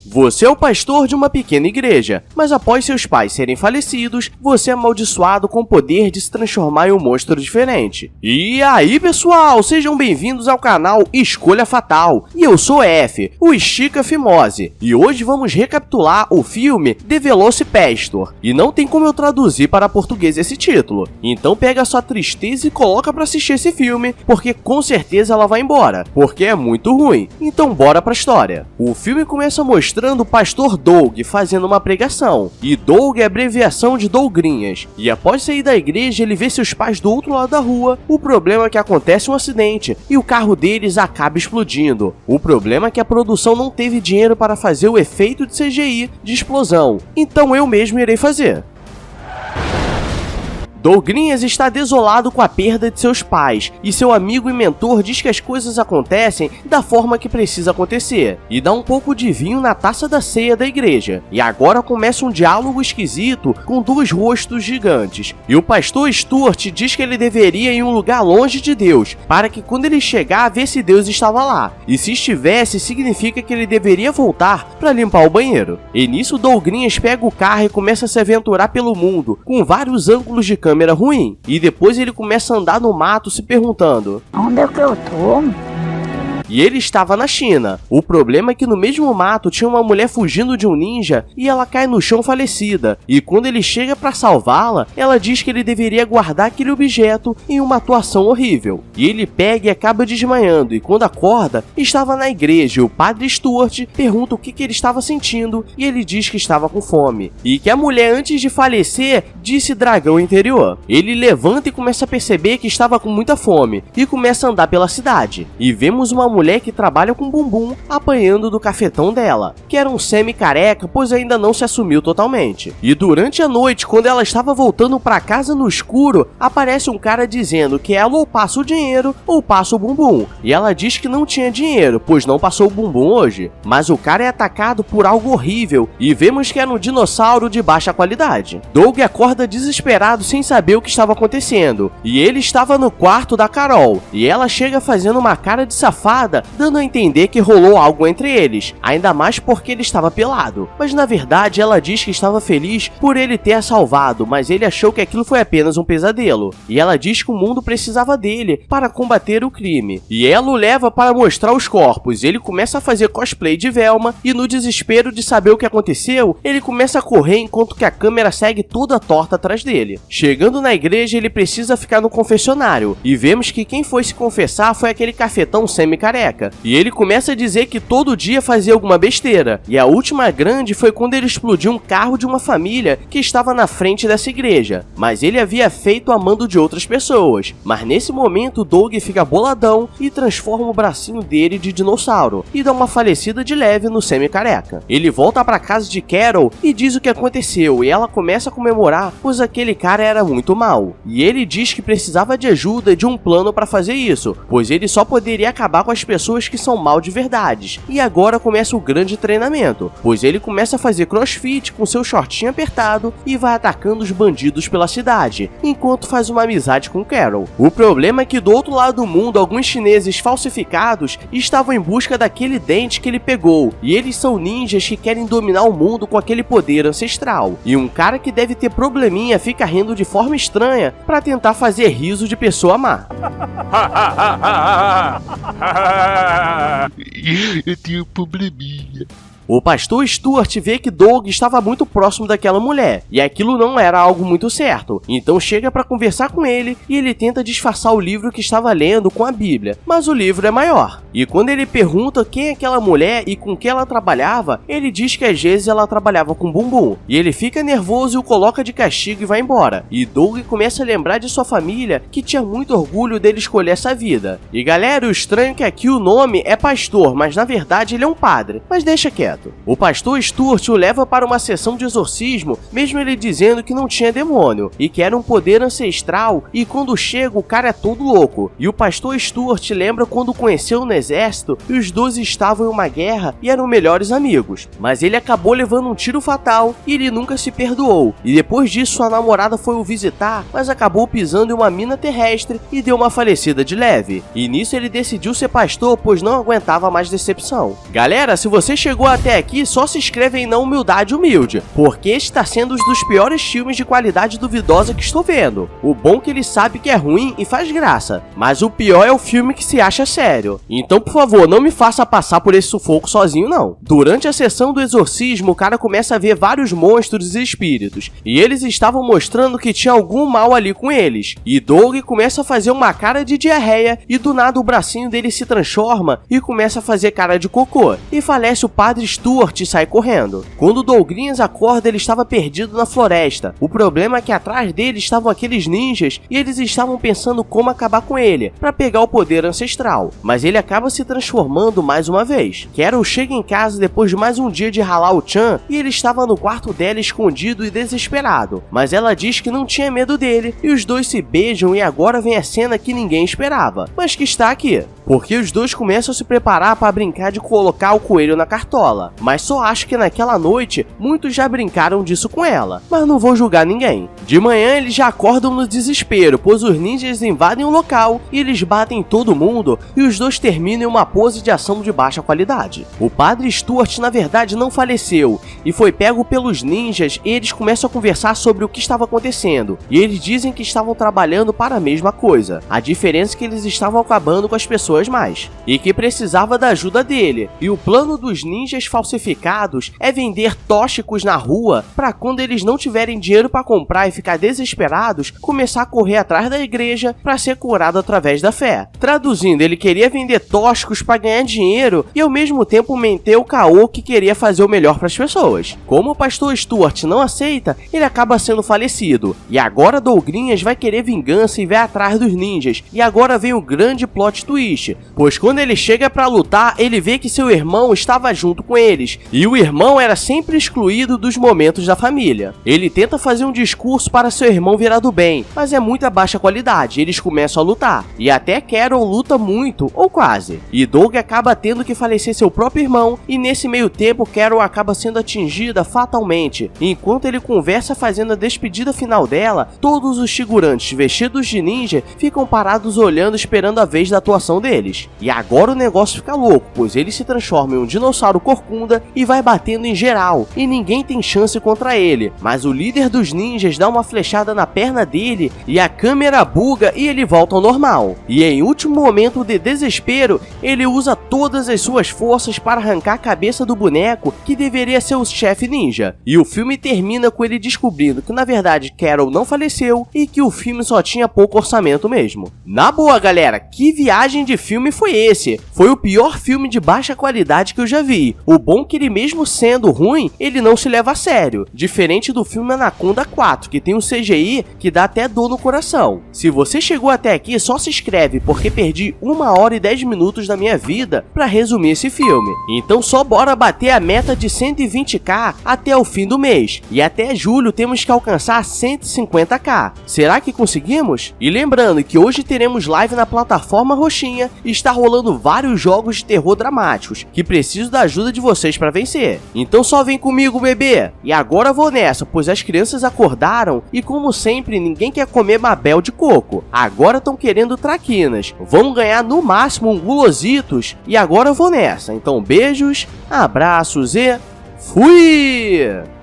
Você é o pastor de uma pequena igreja, mas após seus pais serem falecidos, você é amaldiçoado com o poder de se transformar em um monstro diferente. E aí, pessoal, sejam bem-vindos ao canal Escolha Fatal. E eu sou F, o Estica Fimose, e hoje vamos recapitular o filme The Velocipastor. E não tem como eu traduzir para português esse título, então pega a sua tristeza e coloca pra assistir esse filme, porque com certeza ela vai embora, porque é muito ruim. Então bora pra história. O filme começa mostrando o pastor Doug fazendo uma pregação, e Doug é a abreviação de Dougrinhas, e após sair da igreja ele vê seus pais do outro lado da rua. O problema é que acontece um acidente, e o carro deles acaba explodindo. O problema é que a produção não teve dinheiro para fazer o efeito de CGI de explosão, então eu mesmo irei fazer. Dougrinhas está desolado com a perda de seus pais, e seu amigo e mentor diz que as coisas acontecem da forma que precisa acontecer, e dá um pouco de vinho na taça da ceia da igreja. E agora começa um diálogo esquisito com dois rostos gigantes, e o pastor Stuart diz que ele deveria ir em um lugar longe de Deus, para que quando ele chegar, ver se Deus estava lá, e se estivesse, significa que ele deveria voltar para limpar o banheiro. E nisso Dougrinhas pega o carro e começa a se aventurar pelo mundo, com vários ângulos de câmera ruim, e depois ele começa a andar no mato se perguntando: onde é que eu tô? E ele estava na China. O problema é que no mesmo mato tinha uma mulher fugindo de um ninja e ela cai no chão falecida. E quando ele chega para salvá-la, ela diz que ele deveria guardar aquele objeto em uma atuação horrível. E ele pega e acaba desmaiando, e quando acorda, estava na igreja e o padre Stuart pergunta o que ele estava sentindo e ele diz que estava com fome. E que a mulher antes de falecer disse dragão interior. Ele levanta e começa a perceber que estava com muita fome e começa a andar pela cidade. E vemos uma mulher que trabalha com bumbum apanhando do cafetão dela, que era um semi-careca, pois ainda não se assumiu totalmente. E durante a noite, quando ela estava voltando para casa no escuro, aparece um cara dizendo que ela ou passa o dinheiro ou passa o bumbum. E ela diz que não tinha dinheiro, pois não passou o bumbum hoje. Mas o cara é atacado por algo horrível e vemos que era um dinossauro de baixa qualidade. Doug acorda desesperado sem saber o que estava acontecendo, e ele estava no quarto da Carol, e ela chega fazendo uma cara de safada, dando a entender que rolou algo entre eles, ainda mais porque ele estava pelado. Mas na verdade ela diz que estava feliz por ele ter a salvado, mas ele achou que aquilo foi apenas um pesadelo. E ela diz que o mundo precisava dele para combater o crime. E ela o leva para mostrar os corpos. Ele começa a fazer cosplay de Velma e no desespero de saber o que aconteceu, ele começa a correr enquanto que a câmera segue toda torta atrás dele. Chegando na igreja, ele precisa ficar no confessionário e vemos que quem foi se confessar foi aquele cafetão semi-careca. E ele começa a dizer que todo dia fazia alguma besteira, e a última grande foi quando ele explodiu um carro de uma família que estava na frente dessa igreja, mas ele havia feito a mando de outras pessoas. Mas nesse momento Doug fica boladão e transforma o bracinho dele de dinossauro e dá uma falecida de leve no semi-careca. Ele volta para casa de Carol e diz o que aconteceu, e ela começa a comemorar, pois aquele cara era muito mau, e ele diz que precisava de ajuda e de um plano para fazer isso, pois ele só poderia acabar com as pessoas que são mal de verdade. E agora começa o grande treinamento, pois ele começa a fazer crossfit com seu shortinho apertado e vai atacando os bandidos pela cidade, enquanto faz uma amizade com Carol. O problema é que do outro lado do mundo, alguns chineses falsificados estavam em busca daquele dente que ele pegou, e eles são ninjas que querem dominar o mundo com aquele poder ancestral. E um cara que deve ter probleminha fica rindo de forma estranha para tentar fazer riso de pessoa má. Eu tenho um probleminha. O pastor Stuart vê que Doug estava muito próximo daquela mulher, e aquilo não era algo muito certo, então chega para conversar com ele e ele tenta disfarçar o livro que estava lendo com a Bíblia, mas o livro é maior. E quando ele pergunta quem é aquela mulher e com que ela trabalhava, ele diz que às vezes ela trabalhava com bumbum, e ele fica nervoso e o coloca de castigo e vai embora. E Doug começa a lembrar de sua família, que tinha muito orgulho dele escolher essa vida. E galera, o estranho é que aqui o nome é pastor, mas na verdade ele é um padre, mas deixa quieto. O pastor Stuart o leva para uma sessão de exorcismo, mesmo ele dizendo que não tinha demônio, e que era um poder ancestral, e quando chega o cara é todo louco. E o pastor Stuart lembra quando conheceu no exército, e os dois estavam em uma guerra e eram melhores amigos. Mas ele acabou levando um tiro fatal, e ele nunca se perdoou. E depois disso sua namorada foi o visitar, mas acabou pisando em uma mina terrestre e deu uma falecida de leve. E nisso ele decidiu ser pastor, pois não aguentava mais decepção. Galera, se você chegou até até aqui, só se inscreve aí na Humildade Humilde, porque este está sendo um dos piores filmes de qualidade duvidosa que estou vendo. O bom é que ele sabe que é ruim e faz graça, mas o pior é o filme que se acha sério. Então, por favor, não me faça passar por esse sufoco sozinho, não. Durante a sessão do exorcismo, o cara começa a ver vários monstros e espíritos, e eles estavam mostrando que tinha algum mal ali com eles. E Doug começa a fazer uma cara de diarreia, e do nada o bracinho dele se transforma e começa a fazer cara de cocô, e falece o padre Stuart e sai correndo. Quando Dougrinhas acorda, ele estava perdido na floresta. O problema é que atrás dele estavam aqueles ninjas, e eles estavam pensando como acabar com ele, para pegar o poder ancestral. Mas ele acaba se transformando mais uma vez. Carol chega em casa depois de mais um dia de ralar o Chan, e ele estava no quarto dela escondido e desesperado. Mas ela diz que não tinha medo dele, e os dois se beijam, e agora vem a cena que ninguém esperava, mas que está aqui. Porque os dois começam a se preparar para brincar de colocar o coelho na cartola. Mas só acho que naquela noite, muitos já brincaram disso com ela. Mas não vou julgar ninguém. De manhã eles já acordam no desespero, pois os ninjas invadem o local e eles batem todo mundo, e os dois terminam em uma pose de ação de baixa qualidade. O padre Stuart na verdade não faleceu, e foi pego pelos ninjas, e eles começam a conversar sobre o que estava acontecendo. E eles dizem que estavam trabalhando para a mesma coisa. A diferença é que eles estavam acabando com as pessoas mais, e que precisava da ajuda dele. E o plano dos ninjas falsificados é vender tóxicos na rua para quando eles não tiverem dinheiro para comprar e ficar desesperados, começar a correr atrás da igreja para ser curado através da fé. Traduzindo, ele queria vender tóxicos para ganhar dinheiro e ao mesmo tempo meter o caô que queria fazer o melhor para as pessoas. Como o pastor Stuart não aceita, ele acaba sendo falecido. E agora Dougrinhas vai querer vingança e vai atrás dos ninjas. E agora vem o grande plot twist, pois quando ele chega para lutar, ele vê que seu irmão estava junto com eles, e o irmão era sempre excluído dos momentos da família. Ele tenta fazer um discurso para seu irmão virar do bem, mas é muita baixa qualidade. Eles começam a lutar, e até Carol luta muito, ou quase. E Doug acaba tendo que falecer seu próprio irmão, e nesse meio tempo Carol acaba sendo atingida fatalmente. Enquanto ele conversa fazendo a despedida final dela, todos os figurantes vestidos de ninja ficam parados olhando, esperando a vez da atuação deles. E agora o negócio fica louco, pois ele se transforma em um dinossauro corcunda e vai batendo em geral, e ninguém tem chance contra ele. Mas o líder dos ninjas dá uma flechada na perna dele, e a câmera buga e ele volta ao normal. E em último momento de desespero, ele usa todas as suas forças para arrancar a cabeça do boneco que deveria ser o chefe ninja. E o filme termina com ele descobrindo que na verdade Carol não faleceu e que o filme só tinha pouco orçamento mesmo. Na boa, galera, que viagem de filme foi esse? Foi o pior filme de baixa qualidade que eu já vi. O bom é que ele mesmo sendo ruim, ele não se leva a sério. Diferente do filme Anaconda 4, que tem um CGI que dá até dor no coração. Se você chegou até aqui, só se inscreve, porque perdi 1 hora e 10 minutos da minha vida pra resumir esse filme. Então só bora bater a meta de 120k até o fim do mês. E até julho temos que alcançar 150k. Será que conseguimos? E lembrando que hoje teremos live na plataforma roxinha e está rolando vários jogos de terror dramáticos, que preciso da ajuda de vocês para vencer. Então só vem comigo, bebê! E agora vou nessa, pois as crianças acordaram e como sempre ninguém quer comer Mabel de coco. Agora estão querendo traquinas. Vamos ganhar no máximo um gulositos e agora eu vou nessa. Então beijos, abraços e fui!